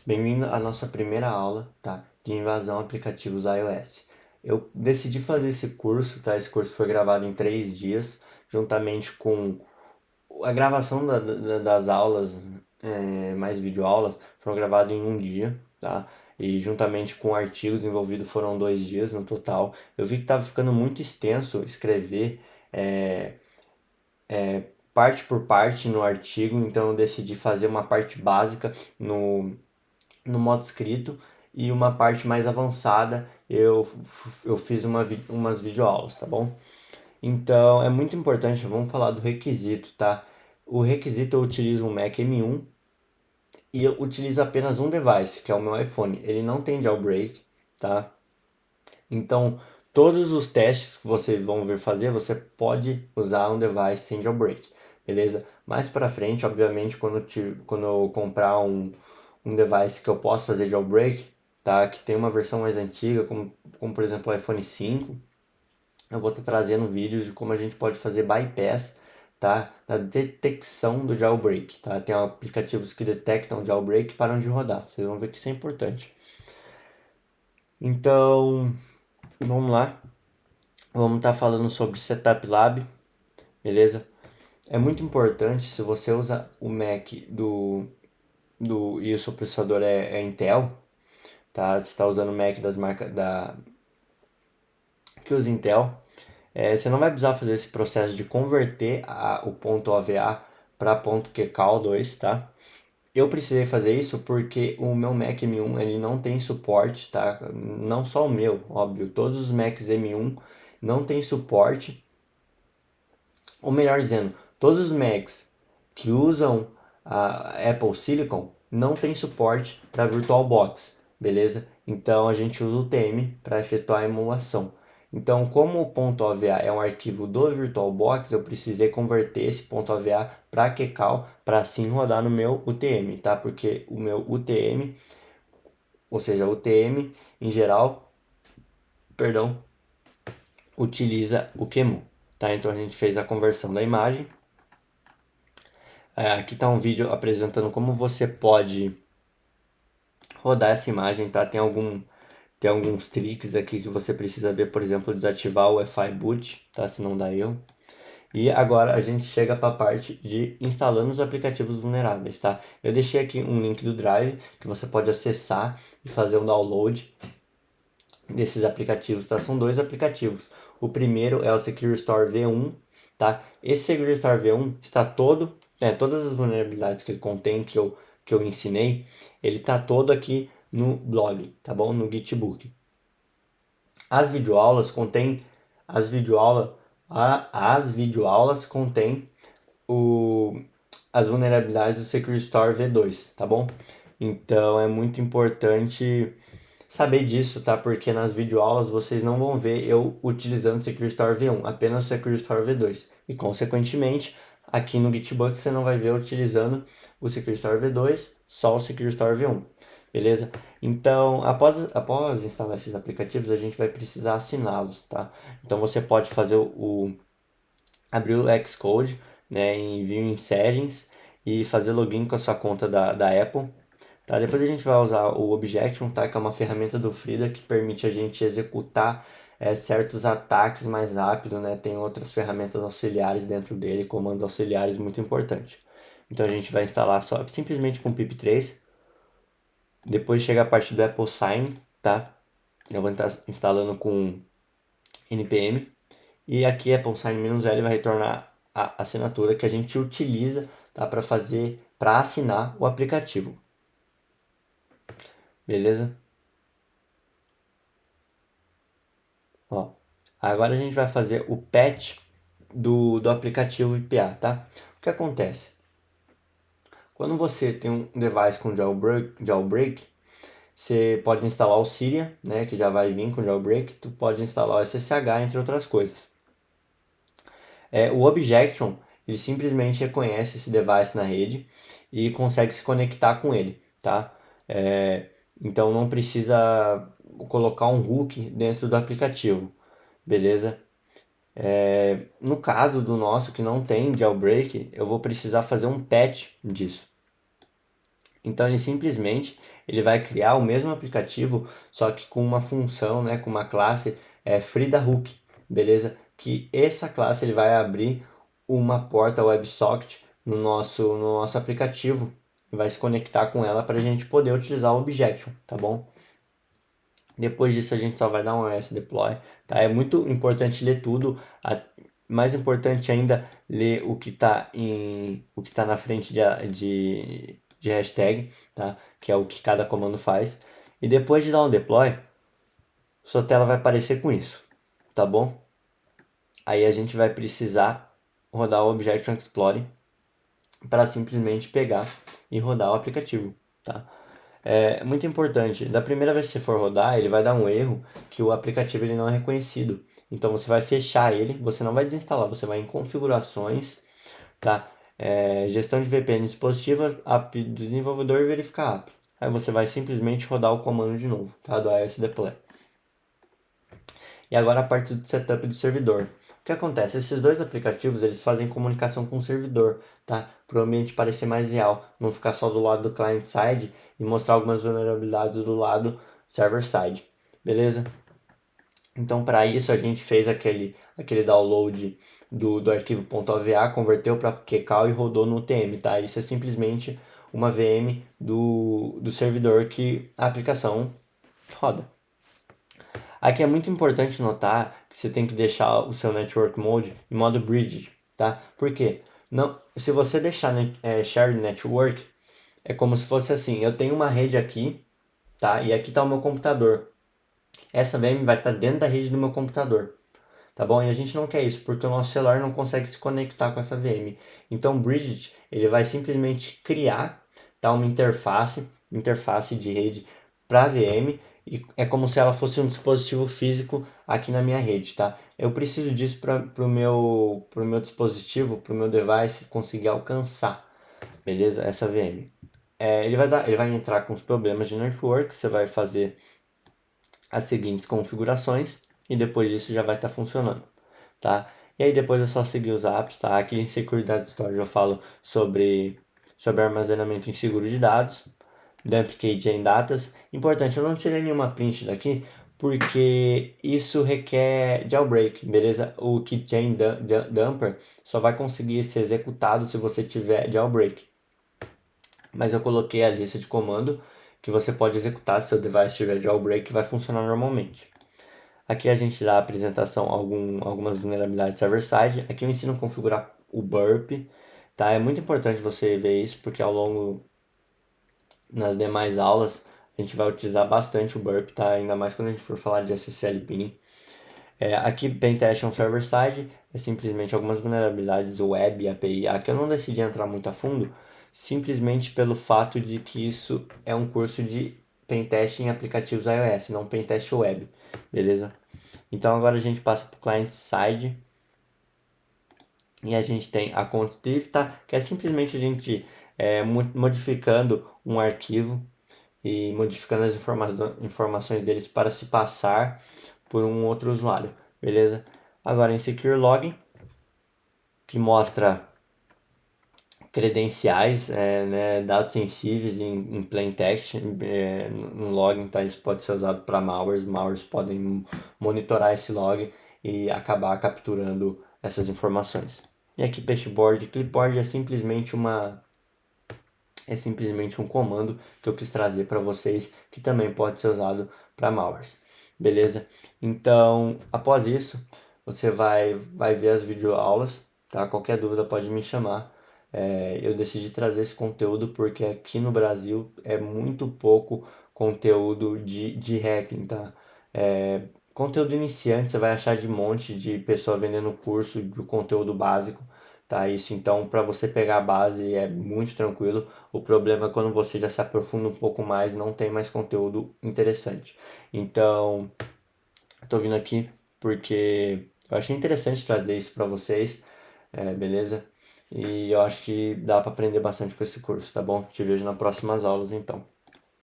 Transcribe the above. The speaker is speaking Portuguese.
Bem-vindo à nossa primeira aula, tá? De invasão a aplicativos iOS. Eu decidi fazer esse curso, tá? Esse curso foi gravado em 3 dias, juntamente com a gravação das aulas, mais videoaulas, foram gravadas em um dia, tá? E juntamente com artigos envolvidos foram 2 dias no total. Eu vi que estava ficando muito extenso escrever é, parte por parte no artigo, então eu decidi fazer uma parte básica no modo escrito e uma parte mais avançada eu fiz umas videoaulas, tá bom? Então é muito importante, vamos falar do requisito, tá? O requisito eu utilizo um Mac M1 e eu utilizo apenas um device, que é o meu iPhone. Ele não tem jailbreak, tá? Então todos os testes que vocês vão ver fazer, você pode usar um device sem jailbreak, beleza? Mais para frente, obviamente, quando eu comprar um device que eu posso fazer jailbreak, tá? Que tem uma versão mais antiga, como por exemplo o iPhone 5, eu vou estar trazendo vídeos de como a gente pode fazer bypass, tá? Da detecção do jailbreak, tá? Tem aplicativos que detectam jailbreak e param de rodar. Vocês vão ver que isso é importante. Então, vamos lá. Vamos estar falando sobre Setup Lab, beleza? É muito importante se você usa o Mac e o seu processador é Intel, tá? Você está usando o Mac das marcas que usa Intel, você não vai precisar fazer esse processo de converter o ponto OVA para ponto QCAL2, tá? Eu precisei fazer isso porque o meu Mac M1 ele não tem suporte, tá? Não só o meu, óbvio, todos os Macs M1 não tem suporte, ou melhor dizendo, todos os Macs que usam a Apple Silicon não tem suporte para VirtualBox, beleza? Então a gente usa o TM para efetuar a emulação. Então, como o .ava é um arquivo do VirtualBox, eu precisei converter esse .ava para QCAL para assim rodar no meu UTM, tá? Porque o meu UTM, ou seja, o UTM em geral, perdão, utiliza o QEMU, tá? Então a gente fez a conversão da imagem. Aqui está um vídeo apresentando como você pode rodar essa imagem, tá? Tem alguns tricks aqui que você precisa ver, por exemplo, desativar o Wi-Fi boot, tá? Se não dá erro. E agora a gente chega para a parte de instalando os aplicativos vulneráveis, tá? Eu deixei aqui um link do Drive que você pode acessar e fazer um download desses aplicativos, tá? São dois aplicativos. O primeiro é o Secure Store V1, tá? Esse Secure Store V1 está todas as vulnerabilidades que ele contém, que eu ensinei, ele tá todo aqui no blog, tá bom? No Gitbook. As videoaulas contêm as videoaulas, as videoaulas contêm o, as vulnerabilidades do Secure Store V2, tá bom? Então é muito importante saber disso, tá? Porque nas videoaulas vocês não vão ver eu utilizando o Secure Store V1, apenas o Secure Store V2. E consequentemente, aqui no Gitbook você não vai ver eu utilizando o Secure Store V2, só o Secure Store V1. Beleza? Então, após instalar esses aplicativos, a gente vai precisar assiná-los, tá? Então você pode fazer abrir o Xcode, né, envio em settings e fazer login com a sua conta da Apple. Tá? Depois a gente vai usar o Objection, tá? Que é uma ferramenta do Frida que permite a gente executar certos ataques mais rápido, né? Tem outras ferramentas auxiliares dentro dele, comandos auxiliares muito importantes. Então a gente vai instalar só simplesmente com pip3. Depois chega a parte do Apple Sign, tá? Eu vou estar instalando com npm. E aqui Apple Sign-L vai retornar a assinatura que a gente utiliza, tá? Para assinar o aplicativo. Beleza? Ó, agora a gente vai fazer o patch do aplicativo IPA, tá? O que acontece? Quando você tem um device com jailbreak, você pode instalar o Cydia, né, que já vai vir com jailbreak, tu pode instalar o SSH, entre outras coisas. O Objection, ele simplesmente reconhece esse device na rede e consegue se conectar com ele, tá? Então não precisa colocar um hook dentro do aplicativo, beleza? No caso do nosso que não tem jailbreak, eu vou precisar fazer um patch disso. Então ele simplesmente ele vai criar o mesmo aplicativo, só que com uma função, né, com uma classe FreeDAHook, beleza? Que essa classe ele vai abrir uma porta WebSocket no nosso aplicativo, vai se conectar com ela para a gente poder utilizar o Objection, tá bom? Depois disso a gente só vai dar um OS deploy, tá? É muito importante ler tudo, mais importante ainda ler o que tá na frente de hashtag, tá? Que é o que cada comando faz. E depois de dar um deploy, sua tela vai aparecer com isso, tá bom? Aí a gente vai precisar rodar o Objection Explorer para simplesmente pegar e rodar o aplicativo, tá? É muito importante, da primeira vez que você for rodar, ele vai dar um erro que o aplicativo ele não é reconhecido. Então você vai fechar ele, você não vai desinstalar, você vai em configurações, tá? Gestão de VPN dispositiva, app do desenvolvedor e verificar app. Aí você vai simplesmente rodar o comando de novo, tá? Do iOS Deploy. E agora a parte do setup do servidor. O que acontece? Esses dois aplicativos eles fazem comunicação com o servidor, tá? Para o ambiente parecer mais real, não ficar só do lado do client side e mostrar algumas vulnerabilidades do lado server side, beleza? Então para isso a gente fez aquele download do arquivo .ava, converteu para QCOW e rodou no UTM, tá? Isso é simplesmente uma VM do servidor que a aplicação roda. Aqui é muito importante notar que você tem que deixar o seu Network Mode em modo Bridge, tá? Por quê? Não, se você deixar Shared Network, é como se fosse assim, eu tenho uma rede aqui, tá? E aqui está o meu computador. Essa VM vai estar dentro da rede do meu computador, tá bom? E a gente não quer isso, porque o nosso celular não consegue se conectar com essa VM. Então, o Bridge, ele vai simplesmente criar, tá? Uma interface de rede para a VM, e é como se ela fosse um dispositivo físico aqui na minha rede, tá? Eu preciso disso para pro meu dispositivo, pro meu device conseguir alcançar, beleza? Essa VM. Ele vai entrar com os problemas de network, você vai fazer as seguintes configurações e depois disso já vai estar funcionando, tá? E aí depois é só seguir os apps, tá? Aqui em Security Storage eu falo sobre armazenamento inseguro de dados, dump key em datas. Importante, eu não tirei nenhuma print daqui porque isso requer jailbreak, beleza? O keychain dumper só vai conseguir ser executado se você tiver jailbreak. Mas eu coloquei a lista de comando que você pode executar se seu device tiver jailbreak, que vai funcionar normalmente. Aqui a gente dá a apresentação algumas vulnerabilidades server-side. Aqui eu ensino a configurar o burp, tá? É muito importante você ver isso, porque ao longo nas demais aulas a gente vai utilizar bastante o burp, tá? Ainda mais quando a gente for falar de SSL pinning. Aqui Pentest é um server-side, é simplesmente algumas vulnerabilidades web e API. Aqui eu não decidi entrar muito a fundo, simplesmente pelo fato de que isso é um curso de Pentest em aplicativos iOS, não Pentest web, beleza? Então agora a gente passa para o client side e a gente tem a const.diff, tá? Que é simplesmente a gente modificando um arquivo e modificando as informações deles para se passar por um outro usuário, beleza? Agora em Secure Login, que mostra credenciais, né, dados sensíveis em plain text, no login, tá? Isso pode ser usado para malwares podem monitorar esse log e acabar capturando essas informações. E aqui pasteboard, clipboard é simplesmente um comando que eu quis trazer para vocês, que também pode ser usado para malwares, beleza? Então, após isso, você vai ver as videoaulas, tá? Qualquer dúvida pode me chamar. Eu decidi trazer esse conteúdo porque aqui no Brasil é muito pouco conteúdo de hacking, tá? Conteúdo iniciante você vai achar de monte de pessoa vendendo curso de conteúdo básico, tá? Isso então para você pegar a base é muito tranquilo. O problema é quando você já se aprofunda um pouco mais, não tem mais conteúdo interessante. Então, estou vindo aqui porque eu achei interessante trazer isso para vocês, beleza? E eu acho que dá para aprender bastante com esse curso, tá bom? Te vejo nas próximas aulas então.